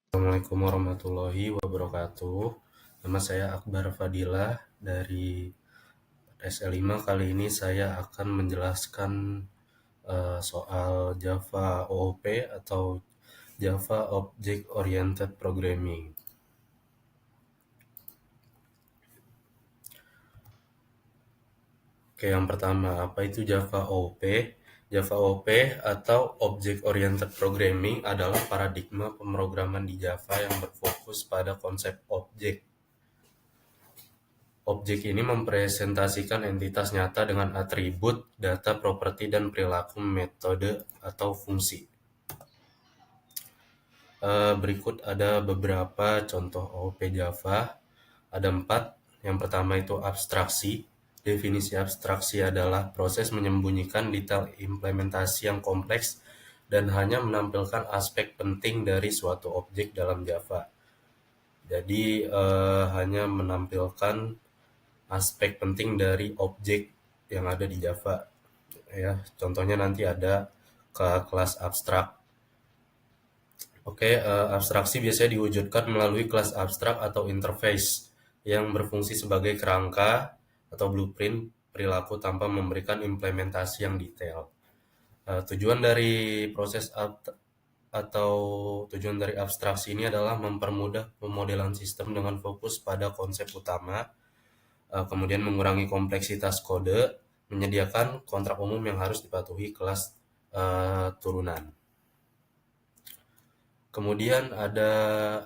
Assalamualaikum warahmatullahi wabarakatuh. Nama saya Akbar Fadilah dari SL5. Kali ini saya akan menjelaskan soal Java OOP atau Java Object Oriented Programming. Oke, yang pertama, apa itu Java OOP? Java OOP atau Object Oriented Programming adalah paradigma pemrograman di Java yang berfokus pada konsep objek. Objek ini mempresentasikan entitas nyata dengan atribut, data, properti, dan perilaku metode atau fungsi. Berikut ada beberapa contoh OOP Java. Ada 4. Yang pertama itu abstraksi. Definisi abstraksi adalah proses menyembunyikan detail implementasi yang kompleks dan hanya menampilkan aspek penting dari suatu objek dalam Java. Jadi hanya menampilkan aspek penting dari objek yang ada di Java. Ya, contohnya nanti ada ke kelas abstrak. Oke, abstraksi biasanya diwujudkan melalui kelas abstrak atau interface yang berfungsi sebagai kerangka atau blueprint perilaku tanpa memberikan implementasi yang detail. Tujuan dari tujuan dari abstraksi ini adalah mempermudah pemodelan sistem dengan fokus pada konsep utama, kemudian mengurangi kompleksitas kode, menyediakan kontrak umum yang harus dipatuhi kelas turunan. Kemudian ada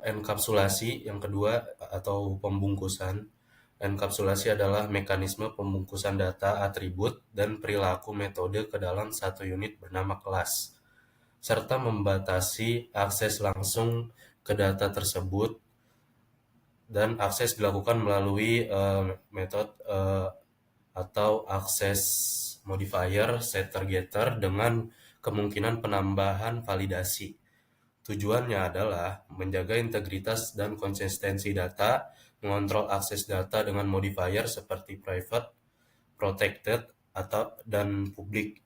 enkapsulasi yang kedua atau pembungkusan. Enkapsulasi adalah mekanisme pembungkusan data, atribut, dan perilaku metode ke dalam satu unit bernama kelas, serta membatasi akses langsung ke data tersebut, dan akses dilakukan melalui metode atau akses modifier, setter, getter dengan kemungkinan penambahan validasi. Tujuannya adalah menjaga integritas dan konsistensi data, mengontrol akses data dengan modifier seperti private, protected, dan public,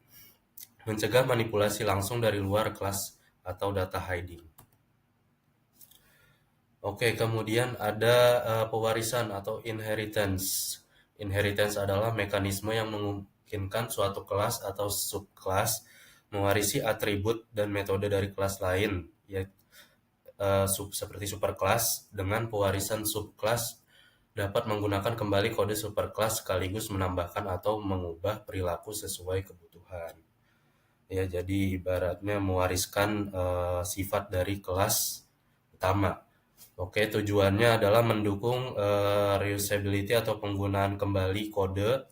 mencegah manipulasi langsung dari luar kelas atau data hiding. Oke, kemudian ada pewarisan atau inheritance. Inheritance adalah mekanisme yang memungkinkan suatu kelas atau subkelas mewarisi atribut dan metode dari kelas lain, yaitu seperti superkelas. Dengan pewarisan subkelas dapat menggunakan kembali kode superkelas sekaligus menambahkan atau mengubah perilaku sesuai kebutuhan. Ya, jadi ibaratnya mewariskan sifat dari kelas utama. Oke, tujuannya adalah mendukung reusability atau penggunaan kembali kode.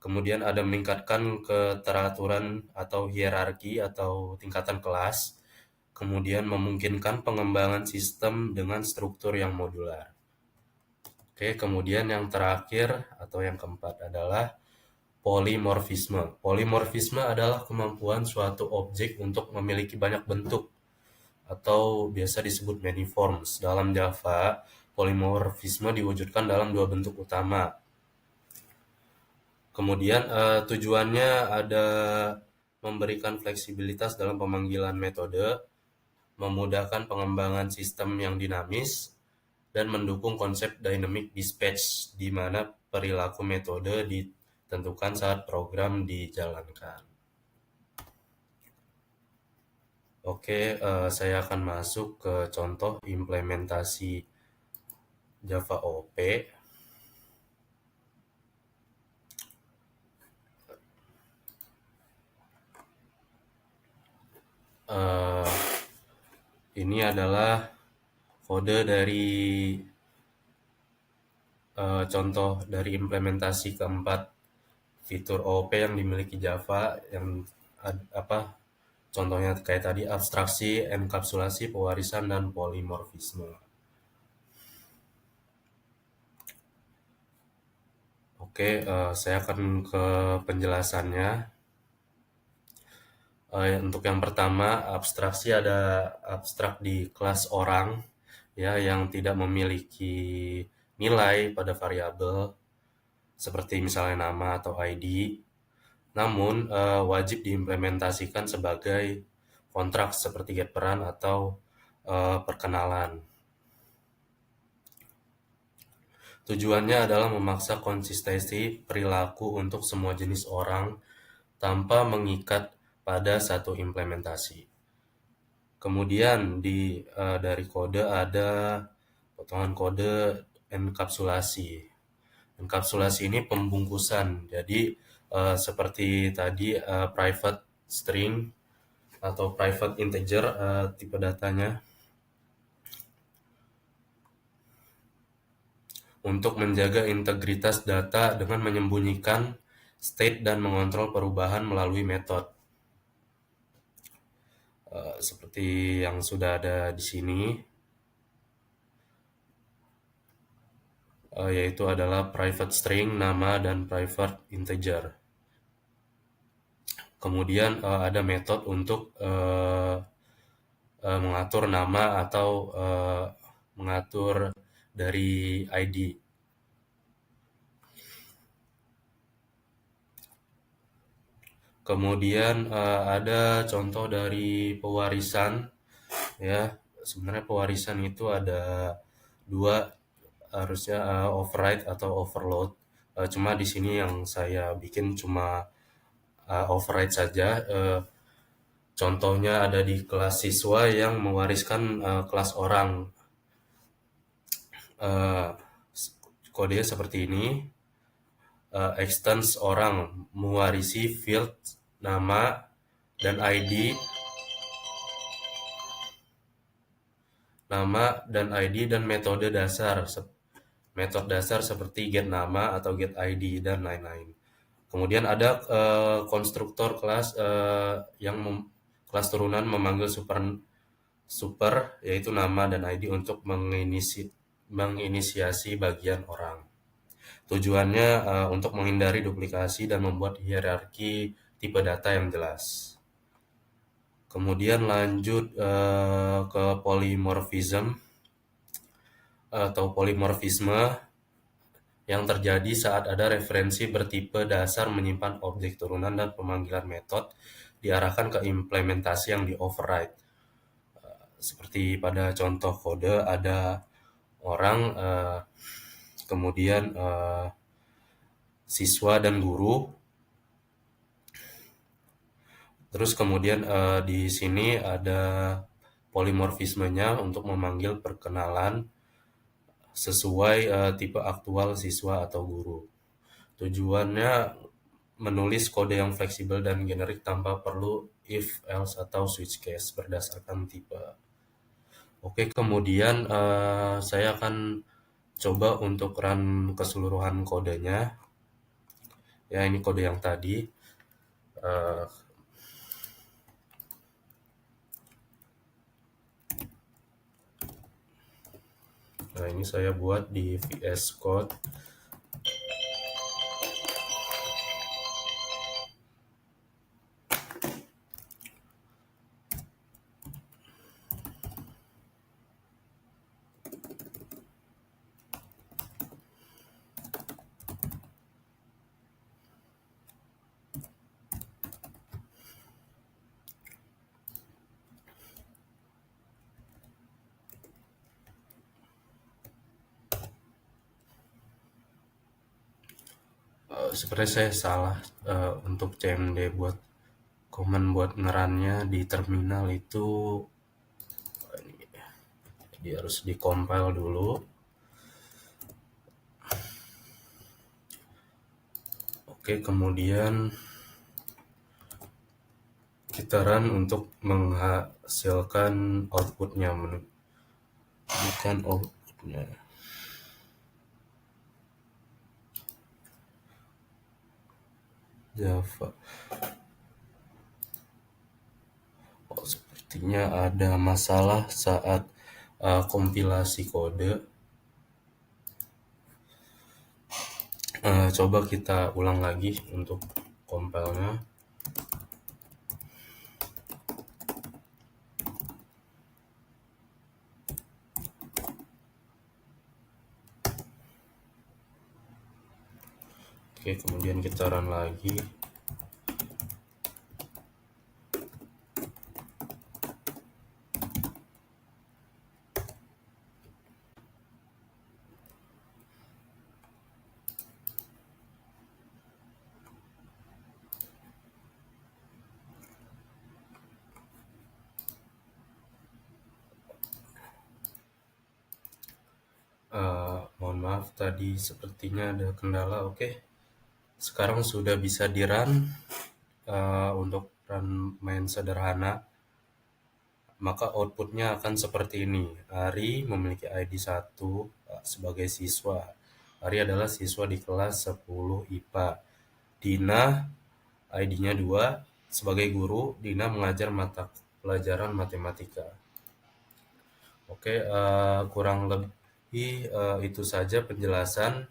Kemudian ada meningkatkan keteraturan atau hierarki atau tingkatan kelas. Kemudian memungkinkan pengembangan sistem dengan struktur yang modular. Oke, kemudian yang terakhir atau yang keempat adalah polimorfisme. Polimorfisme adalah kemampuan suatu objek untuk memiliki banyak bentuk atau biasa disebut many forms. Dalam Java, polimorfisme diwujudkan dalam dua bentuk utama. Kemudian tujuannya ada memberikan fleksibilitas dalam pemanggilan metode, memudahkan pengembangan sistem yang dinamis, dan mendukung konsep dynamic dispatch di mana perilaku metode ditentukan saat program dijalankan. Oke, saya akan masuk ke contoh implementasi Java OOP. Ini adalah kode dari contoh dari implementasi keempat fitur OOP yang dimiliki Java, yang contohnya kayak tadi abstraksi, enkapsulasi, pewarisan, dan polimorfisme. Oke, saya akan ke penjelasannya. Untuk yang pertama, abstraksi ada abstrak di kelas orang, ya, yang tidak memiliki nilai pada variabel seperti misalnya nama atau ID, namun wajib diimplementasikan sebagai kontrak seperti get peran atau perkenalan. Tujuannya adalah memaksa konsistensi perilaku untuk semua jenis orang tanpa mengikat pada satu implementasi. Kemudian dari kode ada potongan kode enkapsulasi. Enkapsulasi ini pembungkusan. Jadi seperti tadi private string atau private integer tipe datanya untuk menjaga integritas data dengan menyembunyikan state dan mengontrol perubahan melalui metode. Seperti yang sudah ada di sini, yaitu adalah private string, nama, dan private integer. Kemudian ada metode untuk mengatur nama atau mengatur dari ID. Kemudian ada contoh dari pewarisan, ya. Sebenarnya pewarisan itu ada dua, harusnya override atau overload. Cuma di sini yang saya bikin cuma override saja. Contohnya ada di kelas siswa yang mewariskan kelas orang. Kodenya seperti ini. Extends orang mewarisi field nama dan ID, dan metode dasar. Metode dasar seperti get nama atau get ID dan lain-lain. Kemudian ada konstruktor kelas yang kelas turunan memanggil super yaitu nama dan ID untuk menginisiasi bagian orang. Tujuannya untuk menghindari duplikasi dan membuat hierarki tipe data yang jelas. Kemudian lanjut ke polymorphism atau polimorfisme yang terjadi saat ada referensi bertipe dasar menyimpan objek turunan dan pemanggilan metode diarahkan ke implementasi yang di override. Seperti pada contoh kode ada orang, kemudian siswa dan guru. Terus kemudian di sini ada polimorfismenya untuk memanggil perkenalan sesuai tipe aktual siswa atau guru. Tujuannya menulis kode yang fleksibel dan generik tanpa perlu if, else, atau switch case berdasarkan tipe. Oke, kemudian saya akan coba untuk run keseluruhan kodenya. Ya, ini kode yang tadi. Nah, ini saya buat di VS Code. Sebenarnya saya salah untuk CMD buat command buat ngerannya di terminal itu jadi harus di-compile dulu. Oke, kemudian kita run untuk menghasilkan outputnya, bukan outputnya. Java. Sepertinya ada masalah saat kompilasi kode. Coba kita ulang lagi untuk compile-nya. Oke, kemudian kita run lagi. Mohon maaf tadi sepertinya ada kendala. Oke, sekarang sudah bisa di-run untuk run main sederhana. Maka outputnya akan seperti ini. Ari memiliki ID 1 sebagai siswa. Ari adalah siswa di kelas 10 IPA. Dina ID-nya 2 sebagai guru. Dina mengajar mata pelajaran matematika. Oke, kurang lebih itu saja penjelasan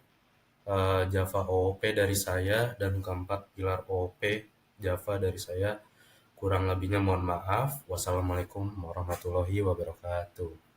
Java OOP dari saya dan keempat pilar OOP Java dari saya. Kurang lebihnya mohon maaf. Wassalamualaikum warahmatullahi wabarakatuh.